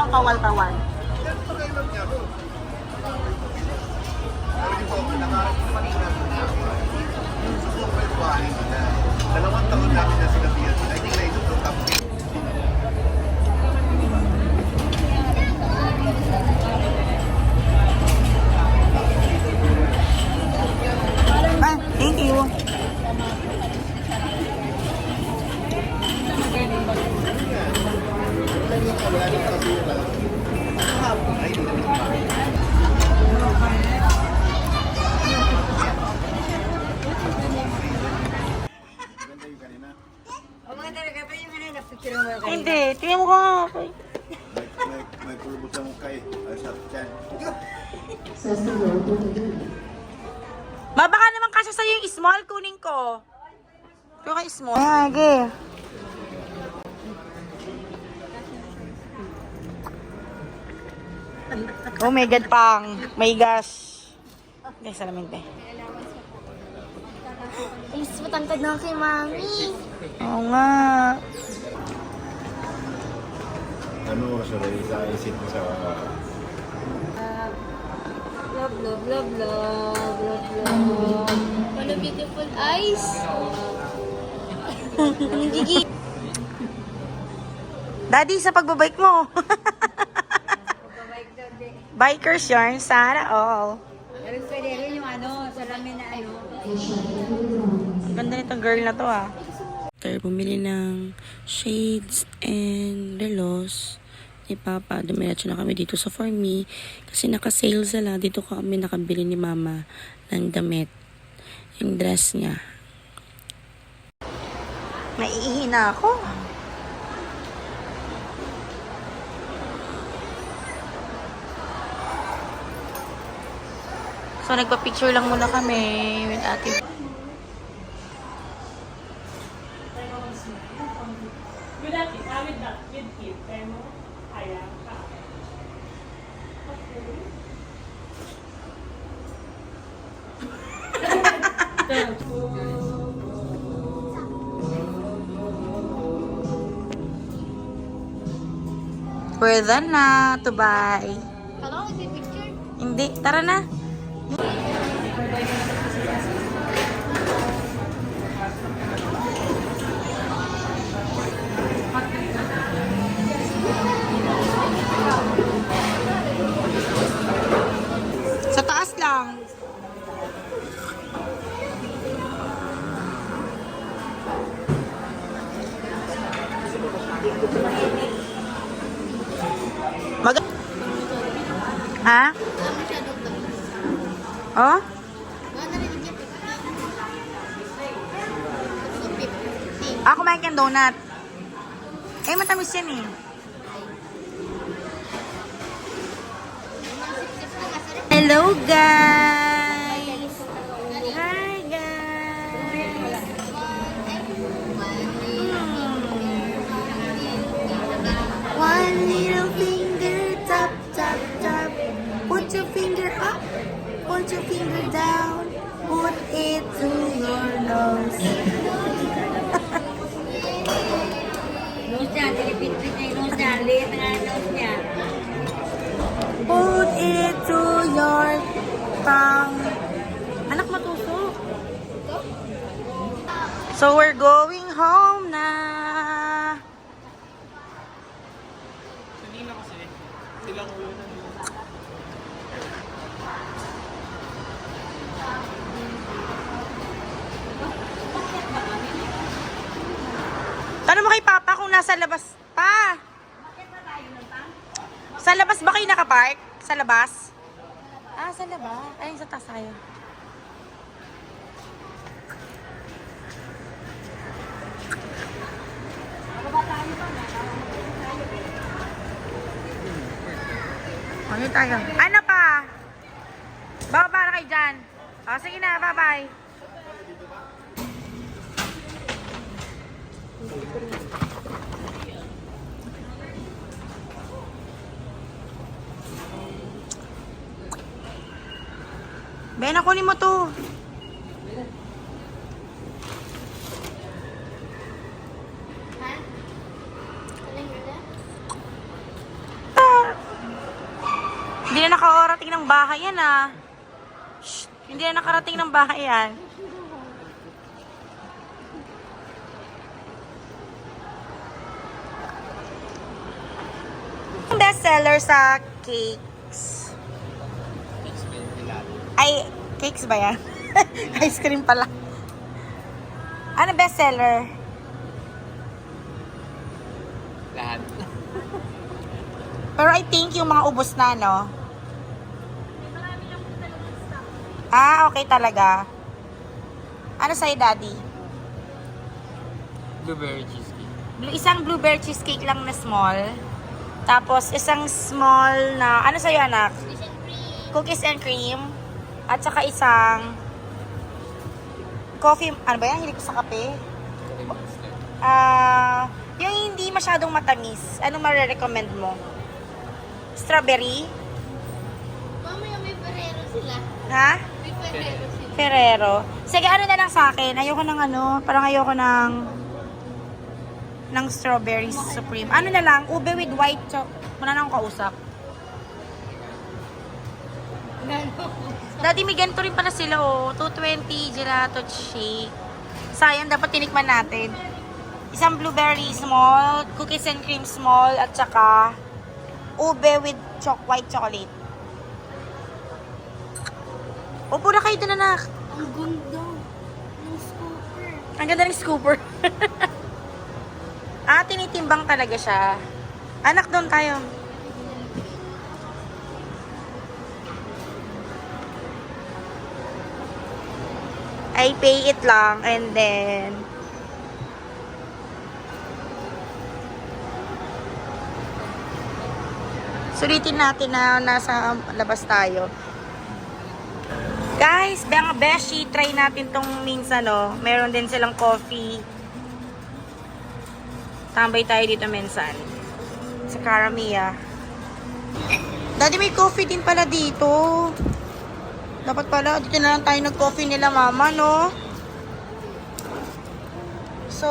akong kawal-kawal. Dalawang taon namin na sinabihan. I think na ito top 8. Ah, thank you. Hindi, tingnan mo ka. May pulbo sa mukha eh. Ay, sa tiyan. Baka naman kasi sa'yo yung small, kunin ko. Yung kay small. Ay, okay. Oh my God, pang. My gosh. Okay, salamin pe. Mas matangkad na kay Mami. Oo nga. Ano, sorry, sa isip mo sa... Love, love, love, love, love, love. What a beautiful eyes. Gigi. Daddy, sa pagbabike mo. Bikers yarn, sana all. Pero pwede rin yung ano, salamin na ano. Ganda nitong girl na to ah. Bumili ng shades and relos ni Papa. Dumiretso na kami dito sa For Me. Kasi naka-sale sila. Dito kami nakabili ni Mama ng damit. Yung dress niya. Naiihi na ako. So, nagpa-picture lang muna kami with Ate. We're done na to buy. Kala ko si picture. Hindi, tara na. Sa taas lang. Ha? Oh? Ako kumain kang donut. Eh, matamis yan eh. Hello, guys! Hi, guys! One little finger, tap, tap, tap. Put your finger up, put your finger down. Put it to your nose. Nose niya, tinipit-pit niya yung nose niya. Liit na nga yung nose niya. Put it to your tongue. Anak, matusok. So, we're going home na. Kanina kasi, silang ulo na. Tanong mo kay Papa kung nasa labas pa. Sa labas ba kayo nakapark? Sa labas? Ah, sa labas. Ay, sa taas tayo. Ano tayo? Ano pa? Baba na kayo dyan. O, sige na. Bye-bye. Ben, kunin mo to. Ha? Kaling ulit? Ah! Hindi na nakarating ng bahay yan ah. Shh, hindi na nakarating ng bahay yan. Ang best seller sa cakes. Ay, cakes ba yan? Ice cream pala. Ano best seller? Lahat. Pero I think yung mga ubos na, no? Ah, okay talaga. Ano sa'yo, Daddy? Blueberry cheesecake. Isang blueberry cheesecake lang na small. Tapos, isang small na... Ano sa'yo, anak? Cookies and cream. At saka isang... Coffee... Ano ba yan? Hilig ko sa kape? Yung hindi masyadong matamis. Anong marirecommend mo? Strawberry? Mamaya may Ferrero sila. Ha? May Ferrero sila. Ferrero. Sige, ano na lang sa akin? Ayoko ng ano, parang ayoko ng strawberry supreme. Ano na lang, ube with white chocolate. Muna na akong kausap. Daddy, may ganito rin pala sila, oh. 220 gelato shake. Sayang, dapat tinikman natin. Isang blueberry small, cookies and cream small, at saka ube with white chocolate. Upo na kayo dun, anak. Ang ganda ng scooper. Ang ganda ng scooper. Tinitimbang talaga siya. Anak, doon tayo. I pay it lang and then sulitin natin na nasa labas tayo. Guys, mga beshi, try natin tong minsan, no? Meron din silang coffee. Tambay tayo dito minsan. Sa Caramia. Daddy, may coffee din pala dito. Dapat pala, dito na lang tayo nag-coffee nila mama, no? So,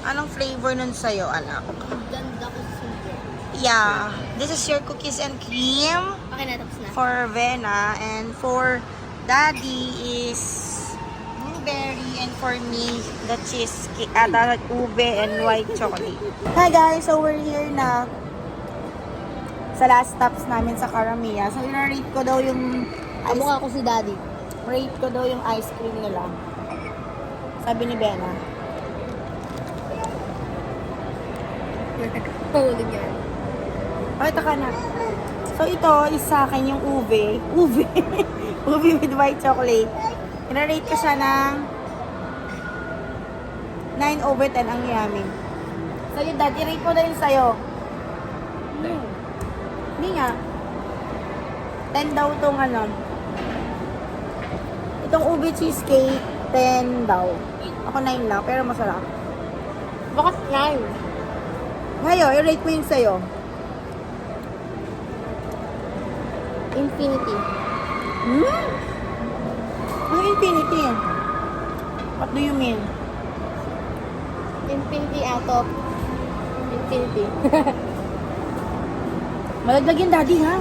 anong flavor nun sa'yo, anak? Ang ganda ko super. Yeah. This is your cookies and cream. Okay na, tapos na. For Vena, and for Daddy is blueberry, and for me the cheesecake, the ube and white chocolate. Hi guys, so we're here na sa last stops namin sa Caramia. So i-rate ko daw yung Kamukha ko si Daddy. rate ko daw yung ice cream nila. Sabi ni Vena. Pahulog yan. Ay, taka na. So ito is sa akin yung ube. Ube. Ube with white chocolate. I-rate ko siya ng 9/10 ang yummy. So yun, Dad, i-rate ko na yun sa'yo. Hindi nga. 10 daw itong ano. Itong ube cheesecake, 10 daw. Ako 9 lang, pero masarap. Bakit 9? Ngayon, i-rate ko yun sa'yo. Infinity. Ano infinity? What do you mean? Infinity out of infinity. Malaglag yun, Daddy, ha?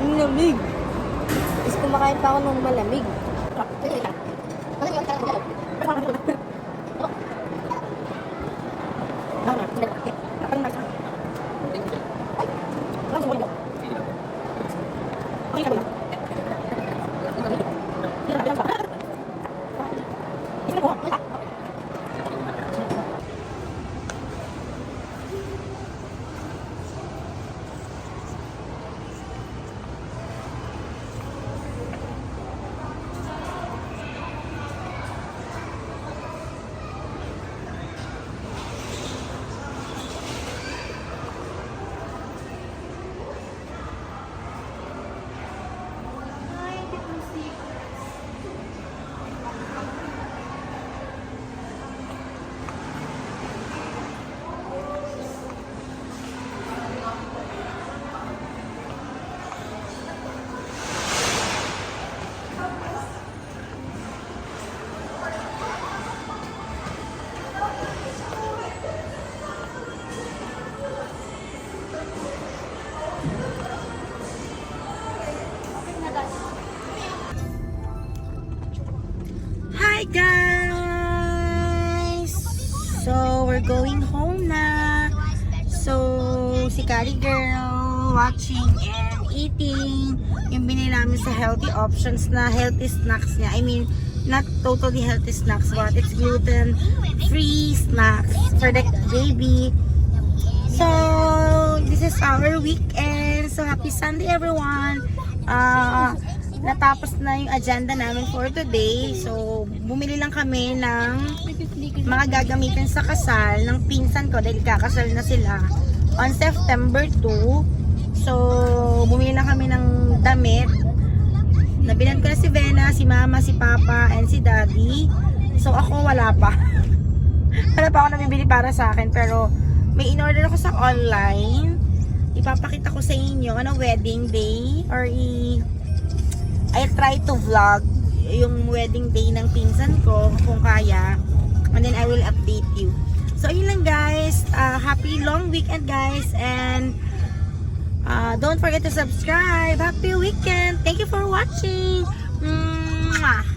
Ang lamig. Is kumakain pa ako ng malamig. guys! So, we're going home na. So, si Kali girl watching and eating yung binili namin sa healthy options na healthy snacks niya. I mean, not totally healthy snacks, but it's gluten-free snacks for the baby. So, this is our weekend. So, happy Sunday everyone! Natapos na yung agenda namin for today. So, bumili lang kami ng mga gagamitin sa kasal ng pinsan ko dahil kakasal na sila on September 2. So, bumili lang kami ng damit. Nabilan ko na si Vena, si Mama, si Papa, and si Daddy. So, ako wala pa. Wala pa ako nabibili para sa akin. Pero, may in-order ako sa online. Ipapakita ko sa inyo ano wedding day or I try to vlog yung wedding day ng pinsan ko kung kaya, and then I will update you. So yun lang guys, happy long weekend guys, and don't forget to subscribe. Happy weekend, thank you for watching. Mwah!